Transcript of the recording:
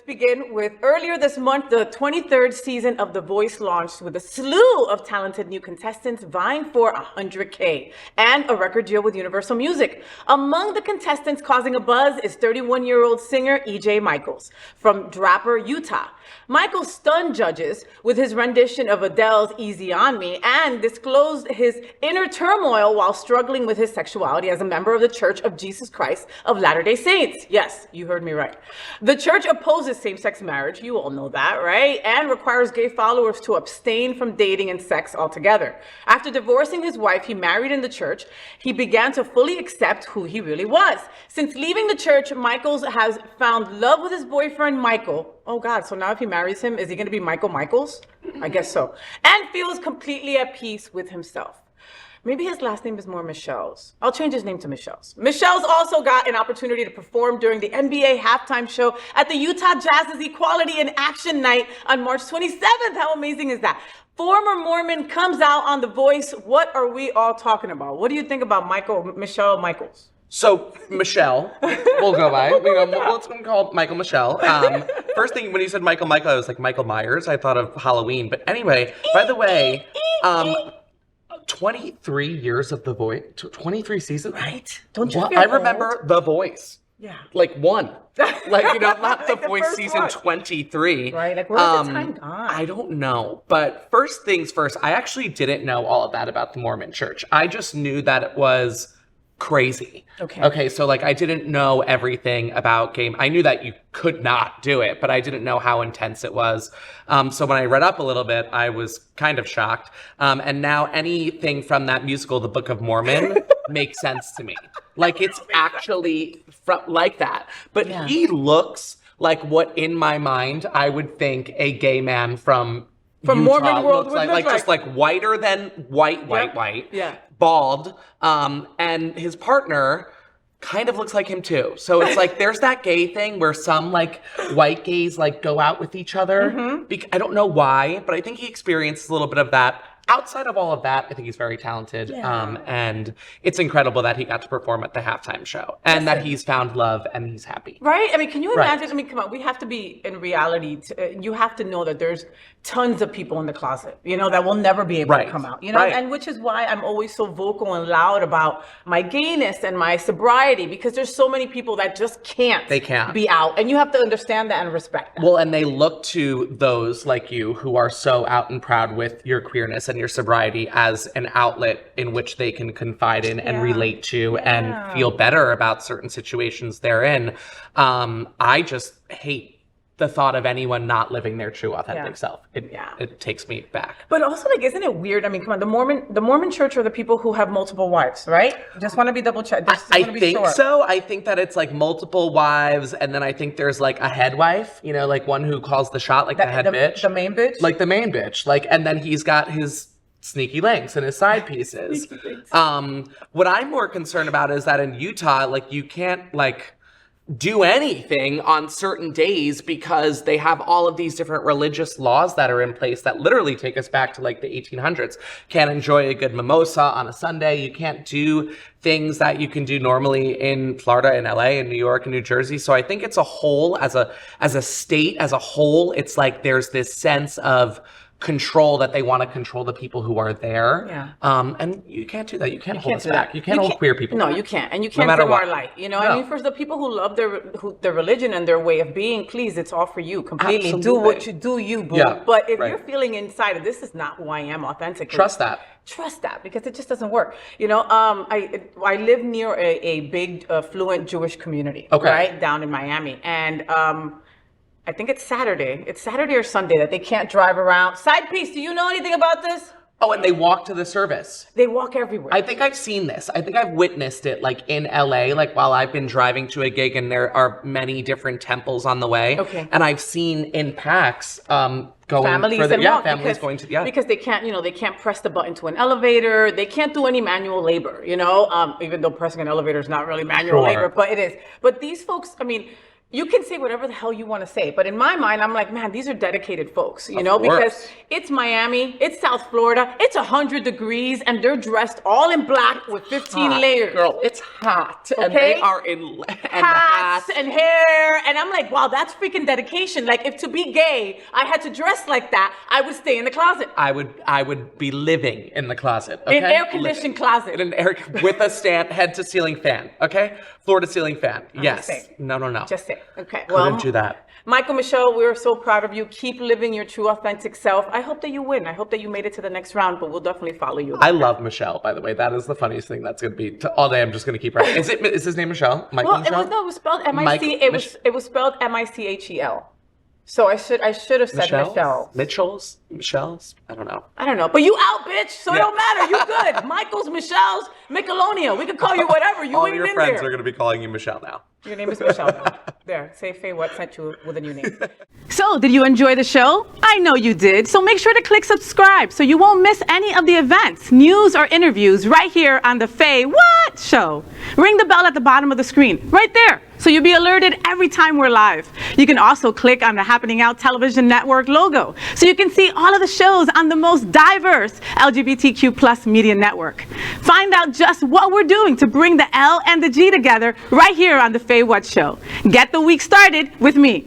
begin with earlier this month, the 23rd season of The Voice launched with a slew of talented new contestants vying for $100K and a record deal with Universal Music. Among the contestants causing a buzz is 31-year-old singer EJ Michels from Draper, Utah. Michels stunned judges with his rendition of Adele's Easy on Me and disclosed his inner turmoil while struggling with his sexuality as a member of the Church of Jesus Christ of Latter-day Saints. Yes, you heard me right. The church opposes same-sex marriage, you all know that, right? And requires gay followers to abstain from dating and sex altogether. After divorcing his wife he married in the church, he began to fully accept who he really was. Since leaving the church, Michels has found love with his boyfriend, Michael. Oh God, so now if he marries him, is he gonna be Michael Michels? I guess so. And feels completely at peace with himself. Maybe his last name is more Michels. I'll change his name to Michels. Michels also got an opportunity to perform during the NBA halftime show at the Utah Jazz's Equality in Action Night on March 27th. How amazing is that? Former Mormon comes out on The Voice. What are we all talking about? What do you think about Michelle Michels? So, Michelle, we'll go by. Let's call Michael Michelle. First thing, when you said Michael, I was like, Michael Myers. I thought of Halloween. But anyway, by the way, 23 years of The Voice, 23 seasons. Right? Don't you feel I remember The Voice. Yeah. Like one. Like, not like The Voice season one. 23. Right, like where is the time gone? I don't know. But first things first, I actually didn't know all of that about the Mormon church. I just knew that it was crazy. Okay, so like I didn't know everything about game. I knew that you could not do it, but I didn't know how intense it was. So when I read up a little bit, I was kind of shocked. And now anything from that musical, The Book of Mormon, makes sense to me. Like it's actually like that. But he looks like what in my mind I would think a gay man from Utah Mormon world looks like just like whiter than white. Yeah. Bald, and his partner kind of looks like him too. So it's like there's that gay thing where some like white gays like go out with each other. I don't know why, but I think he experiences a little bit of that. Outside of all of that, I think he's very talented. And it's incredible that he got to perform at the halftime show and that he's found love and he's happy. Right? I mean, can you imagine? I mean, come on, we have to be in reality. You have to know that there's tons of people in the closet, you know, that will never be able to come out, you know, and which is why I'm always so vocal and loud about my gayness and my sobriety, because there's so many people that just can't be out, and you have to understand that and respect that. Well, and they look to those like you who are so out and proud with your queerness and your sobriety as an outlet in which they can confide in and relate to and feel better about certain situations they're in. I just hate the thought of anyone not living their true authentic self. It takes me back. But also, like, isn't it weird? I mean, come on, the Mormon church are the people who have multiple wives, right? Just want to be double checked. I think so. I think that it's like multiple wives, and then I think there's like a head wife, you know, like one who calls the shot, like the head bitch. The main bitch? Like the main bitch. Like, and then he's got his sneaky links and his side pieces. What I'm more concerned about is that in Utah, like you can't like do anything on certain days because they have all of these different religious laws that are in place that literally take us back to like the 1800s. Can't enjoy a good mimosa on a Sunday. You can't do things that you can do normally in Florida and LA and New York and New Jersey. So I think it's a whole, as a state, as a whole, it's like there's this sense of control that they want to control the people who are there. And you can't do that. You can't hold us back. You can't hold queer people back. No, you can't. And you can't dim our light. You know, I mean, for the people who love their religion and their way of being, please, it's all for you completely. Absolutely. Do what you do, you boo. But if you're feeling inside, this is not who I am authentically. Trust that, because it just doesn't work. You know, I live near a big affluent Jewish community, right, down in Miami. And I think it's Saturday. It's Saturday or Sunday that they can't drive around. Side piece, do you know anything about this? Oh, and they walk to the service. They walk everywhere. I think I've seen this. I think I've witnessed it like in LA, like while I've been driving to a gig and there are many different temples on the way. And I've seen in packs going families for the, and walk families going to because they can't, you know, they can't press the button to an elevator. They can't do any manual labor, you know, even though pressing an elevator is not really manual labor, but it is. But these folks, I mean, you can say whatever the hell you want to say, but in my mind, I'm like, man, these are dedicated folks, you Of know, course. because it's Miami, it's South Florida, it's 100 degrees, and they're dressed all in black with 15 Hot, layers. girl, it's hot, and Okay? they are in Hats and hair, and I'm like, wow, that's freaking dedication. Like, if to be gay, I had to dress like that, I would stay in the closet. I would be living in the closet. Okay? In air-conditioned closet. In an air with a head to ceiling fan. Okay, floor to ceiling fan. Yes. saying. No. Just say, okay. Couldn't do that. Michael, Michelle, we're so proud of you. Keep living your true, authentic self. I hope that you win. I hope that you made it to the next round, but we'll definitely follow you. I love Michelle, by the way. That is the funniest thing that's going to be all day. I'm just going to keep writing. Is his name Michelle? Michael Well, Michelle? it was spelled M-I-C. It was spelled M-I-C-H-E-L. So I should have said Michelle. Michels? Michels? I don't know. I don't know, but you out, bitch. So it don't matter. You good. Michael's, Michelle's, Michelonia. We can call you whatever. You All ain't your in friends there. are going to be calling you Michelle now. Your name is Michelle now. There, say Faye what sent you with a new name. So, did you enjoy the show? I know you did. So make sure to click subscribe so you won't miss any of the events, news, or interviews right here on the Faye What Show. Ring the bell at the bottom of the screen, right there, so you'll be alerted every time we're live. You can also click on the Happening Out Television Network logo so you can see all of the shows on the most diverse LGBTQ plus media network. Find out just what we're doing to bring the L and the G together right here on the Faye What Show. Get the week started with me.